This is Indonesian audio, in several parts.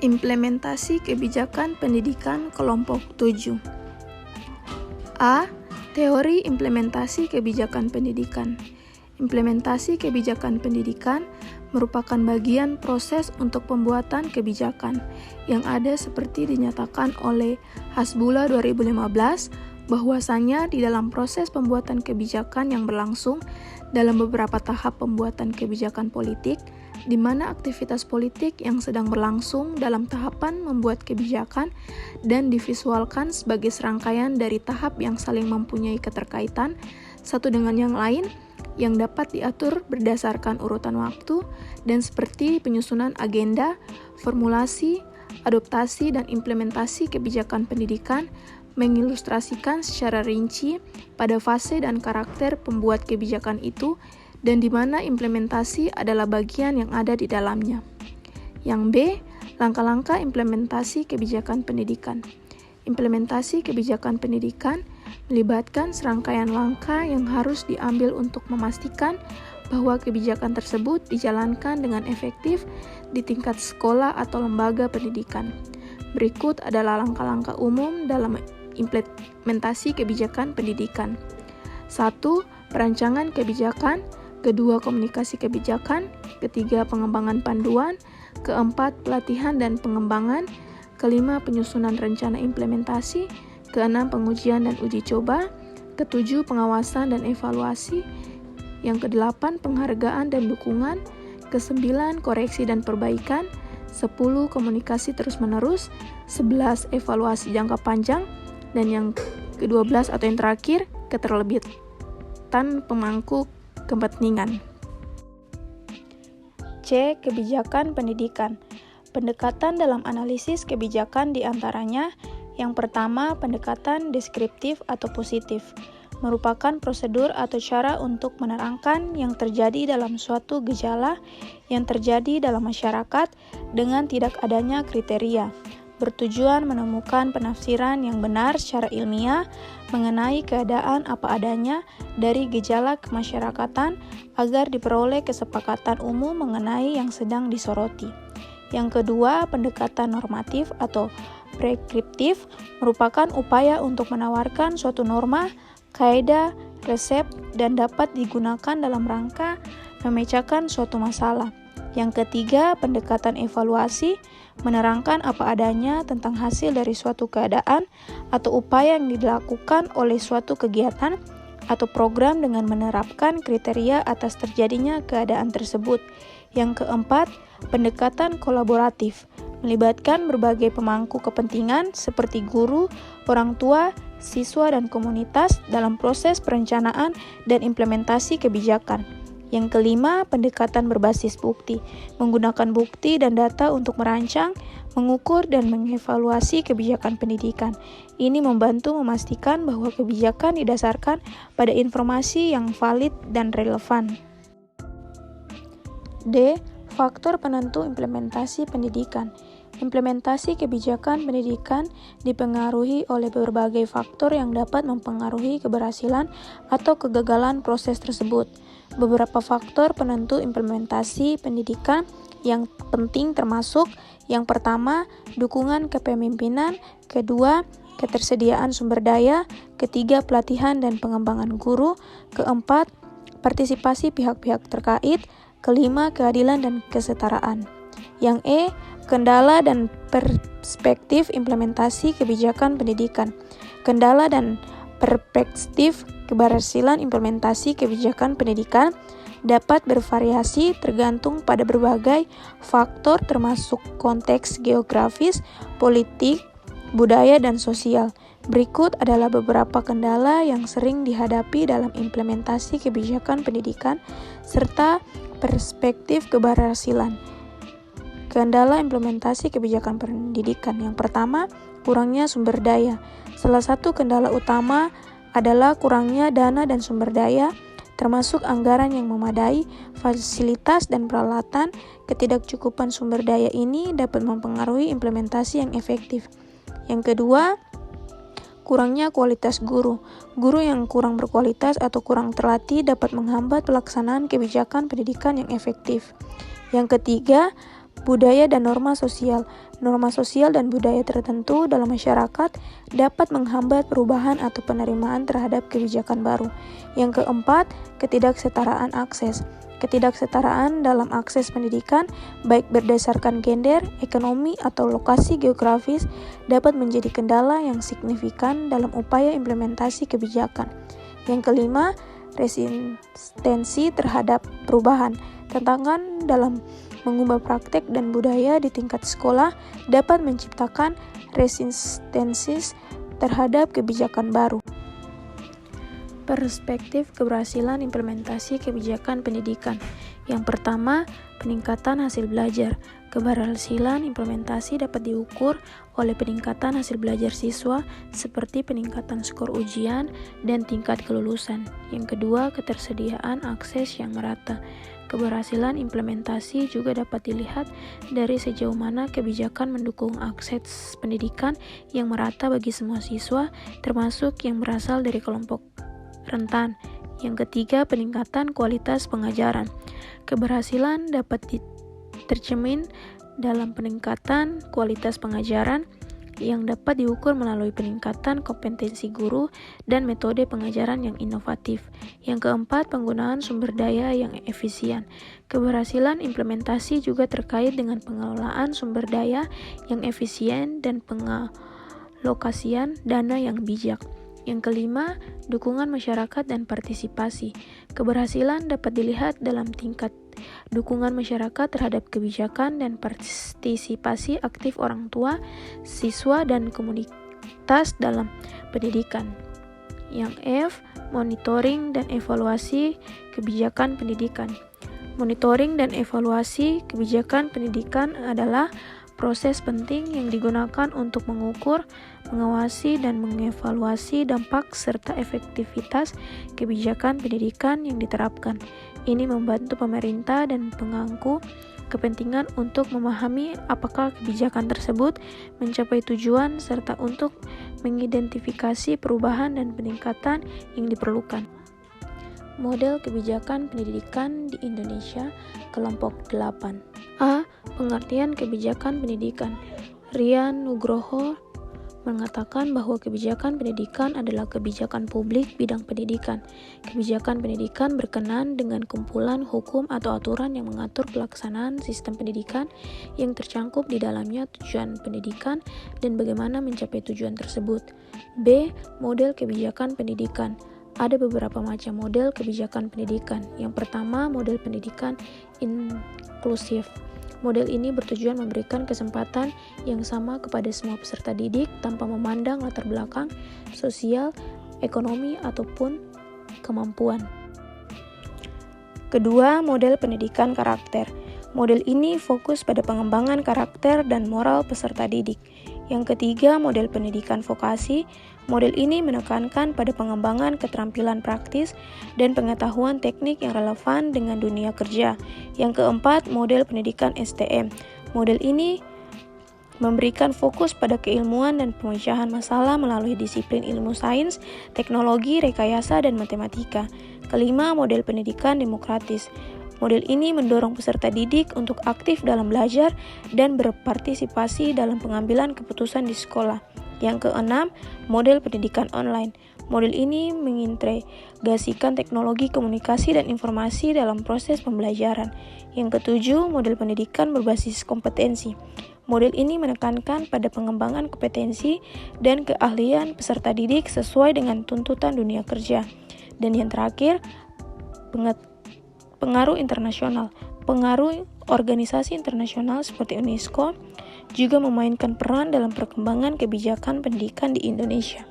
Implementasi kebijakan pendidikan kelompok 7. A. Teori implementasi kebijakan pendidikan. Implementasi kebijakan pendidikan merupakan bagian proses untuk pembuatan kebijakan yang ada seperti dinyatakan oleh Hasbullah 2015 bahwasanya di dalam proses pembuatan kebijakan yang berlangsung dalam beberapa tahap pembuatan kebijakan politik, di mana aktivitas politik yang sedang berlangsung dalam tahapan membuat kebijakan dan divisualkan sebagai serangkaian dari tahap yang saling mempunyai keterkaitan satu dengan yang lain yang dapat diatur berdasarkan urutan waktu dan seperti penyusunan agenda, formulasi, adoptasi, dan implementasi kebijakan pendidikan mengilustrasikan secara rinci pada fase dan karakter pembuat kebijakan itu dan di mana implementasi adalah bagian yang ada di dalamnya. Yang B, langkah-langkah implementasi kebijakan pendidikan. Implementasi kebijakan pendidikan melibatkan serangkaian langkah yang harus diambil untuk memastikan bahwa kebijakan tersebut dijalankan dengan efektif di tingkat sekolah atau lembaga pendidikan. Berikut adalah langkah-langkah umum dalam implementasi kebijakan pendidikan. 1. Perancangan kebijakan. 2. Komunikasi kebijakan. 3. Pengembangan panduan. 4. Pelatihan dan pengembangan. 5. Penyusunan rencana implementasi. 6. Pengujian dan uji coba. 7. Pengawasan dan evaluasi. 8. Penghargaan dan dukungan. 9. Koreksi dan perbaikan. 10. Komunikasi terus-menerus. 11. Evaluasi jangka panjang. Dan yang ke-12 atau yang terakhir, keterlibatan pemangku kepentingan. C. Kebijakan pendidikan. Pendekatan dalam analisis kebijakan diantaranya yang pertama, pendekatan deskriptif atau positif, merupakan prosedur atau cara untuk menerangkan yang terjadi dalam suatu gejala yang terjadi dalam masyarakat dengan tidak adanya kriteria, bertujuan menemukan penafsiran yang benar secara ilmiah mengenai keadaan apa adanya dari gejala kemasyarakatan agar diperoleh kesepakatan umum mengenai yang sedang disoroti. Yang kedua, pendekatan normatif atau preskriptif merupakan upaya untuk menawarkan suatu norma, kaidah, resep, dan dapat digunakan dalam rangka memecahkan suatu masalah. Yang ketiga, pendekatan evaluasi menerangkan apa adanya tentang hasil dari suatu keadaan atau upaya yang dilakukan oleh suatu kegiatan atau program dengan menerapkan kriteria atas terjadinya keadaan tersebut. Yang keempat, pendekatan kolaboratif melibatkan berbagai pemangku kepentingan seperti guru, orang tua, siswa, dan komunitas dalam proses perencanaan dan implementasi kebijakan. Yang kelima, pendekatan berbasis bukti, menggunakan bukti dan data untuk merancang, mengukur, dan mengevaluasi kebijakan pendidikan. Ini membantu memastikan bahwa kebijakan didasarkan pada informasi yang valid dan relevan. D. Faktor penentu implementasi pendidikan. Implementasi kebijakan pendidikan dipengaruhi oleh berbagai faktor yang dapat mempengaruhi keberhasilan atau kegagalan proses tersebut. Beberapa faktor penentu implementasi pendidikan yang penting termasuk yang pertama, dukungan kepemimpinan, kedua, ketersediaan sumber daya, ketiga, pelatihan dan pengembangan guru, keempat, partisipasi pihak-pihak terkait, kelima, keadilan dan kesetaraan. Yang E, kendala dan perspektif implementasi kebijakan pendidikan. Kendala dan perspektif keberhasilan implementasi kebijakan pendidikan dapat bervariasi tergantung pada berbagai faktor termasuk konteks geografis, politik, budaya, dan sosial. Berikut adalah beberapa kendala yang sering dihadapi dalam implementasi kebijakan pendidikan serta perspektif keberhasilan. Kendala implementasi kebijakan pendidikan. Yang pertama, kurangnya sumber daya. Salah satu kendala utama adalah kurangnya dana dan sumber daya, termasuk anggaran yang memadai, fasilitas dan peralatan. Ketidakcukupan sumber daya ini dapat mempengaruhi implementasi yang efektif. Yang kedua, kurangnya kualitas guru. Guru yang kurang berkualitas atau kurang terlatih dapat menghambat pelaksanaan kebijakan pendidikan yang efektif. Yang ketiga, Budaya dan norma sosial. Norma sosial dan budaya tertentu dalam masyarakat dapat menghambat perubahan atau penerimaan terhadap kebijakan baru. Yang keempat, ketidaksetaraan akses. Ketidaksetaraan dalam akses pendidikan, baik berdasarkan gender, ekonomi, atau lokasi geografis, dapat menjadi kendala yang signifikan dalam upaya implementasi kebijakan. Yang kelima, resistensi terhadap perubahan. Tantangan dalam mengubah praktek dan budaya di tingkat sekolah dapat menciptakan resistensi terhadap kebijakan baru. Perspektif keberhasilan implementasi kebijakan pendidikan. Yang pertama, peningkatan hasil belajar. Keberhasilan implementasi dapat diukur oleh peningkatan hasil belajar siswa seperti peningkatan skor ujian dan tingkat kelulusan. Yang kedua, ketersediaan akses yang merata. Keberhasilan implementasi juga dapat dilihat dari sejauh mana kebijakan mendukung akses pendidikan yang merata bagi semua siswa, termasuk yang berasal dari kelompok rentan. Yang ketiga, peningkatan kualitas pengajaran. Keberhasilan dapat tercermin dalam peningkatan kualitas pengajaran yang dapat diukur melalui peningkatan kompetensi guru dan metode pengajaran yang inovatif. Yang keempat, penggunaan sumber daya yang efisien. Keberhasilan implementasi juga terkait dengan pengelolaan sumber daya yang efisien dan pengalokasian dana yang bijak. Yang kelima, dukungan masyarakat dan partisipasi. Keberhasilan dapat dilihat dalam tingkat dukungan masyarakat terhadap kebijakan dan partisipasi aktif orang tua, siswa, dan komunitas dalam pendidikan. Yang F, monitoring dan evaluasi kebijakan pendidikan. Monitoring dan evaluasi kebijakan pendidikan adalah proses penting yang digunakan untuk mengukur, mengawasi, dan mengevaluasi dampak serta efektivitas kebijakan pendidikan yang diterapkan. Ini membantu pemerintah dan pemangku kepentingan untuk memahami apakah kebijakan tersebut mencapai tujuan serta untuk mengidentifikasi perubahan dan peningkatan yang diperlukan. Model kebijakan pendidikan di Indonesia, kelompok 8. A. Pengertian kebijakan pendidikan. Rian Nugroho mengatakan bahwa kebijakan pendidikan adalah kebijakan publik bidang pendidikan. Kebijakan pendidikan berkenaan dengan kumpulan hukum atau aturan yang mengatur pelaksanaan sistem pendidikan yang tercangkup di dalamnya tujuan pendidikan dan bagaimana mencapai tujuan tersebut. B. Model kebijakan pendidikan. Ada beberapa macam model kebijakan pendidikan. Yang pertama, model pendidikan inklusif. Model ini bertujuan memberikan kesempatan yang sama kepada semua peserta didik tanpa memandang latar belakang, sosial, ekonomi, ataupun kemampuan. Kedua, model pendidikan karakter. Model ini fokus pada pengembangan karakter dan moral peserta didik. Yang ketiga, model pendidikan vokasi. Model ini menekankan pada pengembangan keterampilan praktis dan pengetahuan teknik yang relevan dengan dunia kerja. Yang keempat, model pendidikan STM. Model ini memberikan fokus pada keilmuan dan pemecahan masalah melalui disiplin ilmu sains, teknologi, rekayasa, dan matematika. Kelima, model pendidikan demokratis. Model ini mendorong peserta didik untuk aktif dalam belajar dan berpartisipasi dalam pengambilan keputusan di sekolah. Yang keenam, model pendidikan online. Model ini mengintegrasikan teknologi komunikasi dan informasi dalam proses pembelajaran. Yang ketujuh, model pendidikan berbasis kompetensi. Model ini menekankan pada pengembangan kompetensi dan keahlian peserta didik sesuai dengan tuntutan dunia kerja. Dan yang terakhir, pengaruh internasional. Pengaruh organisasi internasional seperti UNESCO juga memainkan peran dalam perkembangan kebijakan pendidikan di Indonesia.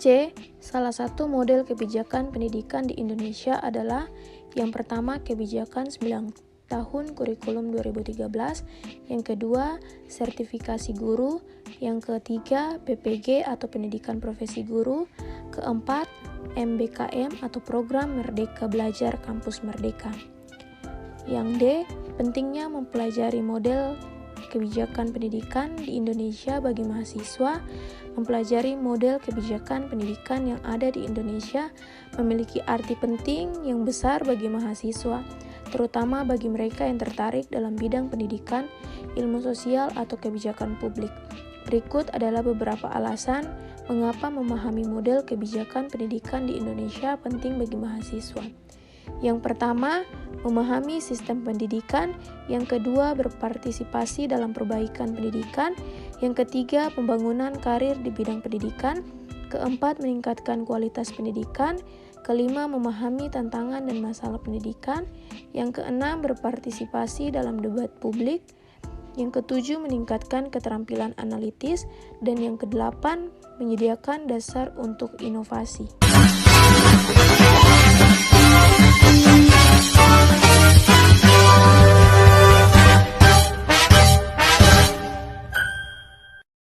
C. Salah satu model kebijakan pendidikan di Indonesia adalah yang pertama, kebijakan 9 tahun kurikulum 2013, yang kedua, sertifikasi guru, yang ketiga, PPG atau pendidikan profesi guru, keempat, MBKM atau program Merdeka Belajar Kampus Merdeka. Yang D. Pentingnya mempelajari model kebijakan pendidikan di Indonesia bagi mahasiswa. Mempelajari model kebijakan pendidikan yang ada di Indonesia memiliki arti penting yang besar bagi mahasiswa. terutama bagi mereka yang tertarik dalam bidang pendidikan, ilmu sosial, atau kebijakan publik. Berikut adalah beberapa alasan mengapa memahami model kebijakan pendidikan di Indonesia penting bagi mahasiswa. Yang pertama, memahami sistem pendidikan. Yang kedua, berpartisipasi dalam perbaikan pendidikan. Yang ketiga, pembangunan karir di bidang pendidikan. Keempat, meningkatkan kualitas pendidikan. Kelima, memahami tantangan dan masalah pendidikan. Yang keenam, berpartisipasi dalam debat publik. Yang ketujuh, meningkatkan keterampilan analitis. Dan yang kedelapan, menyediakan dasar untuk inovasi.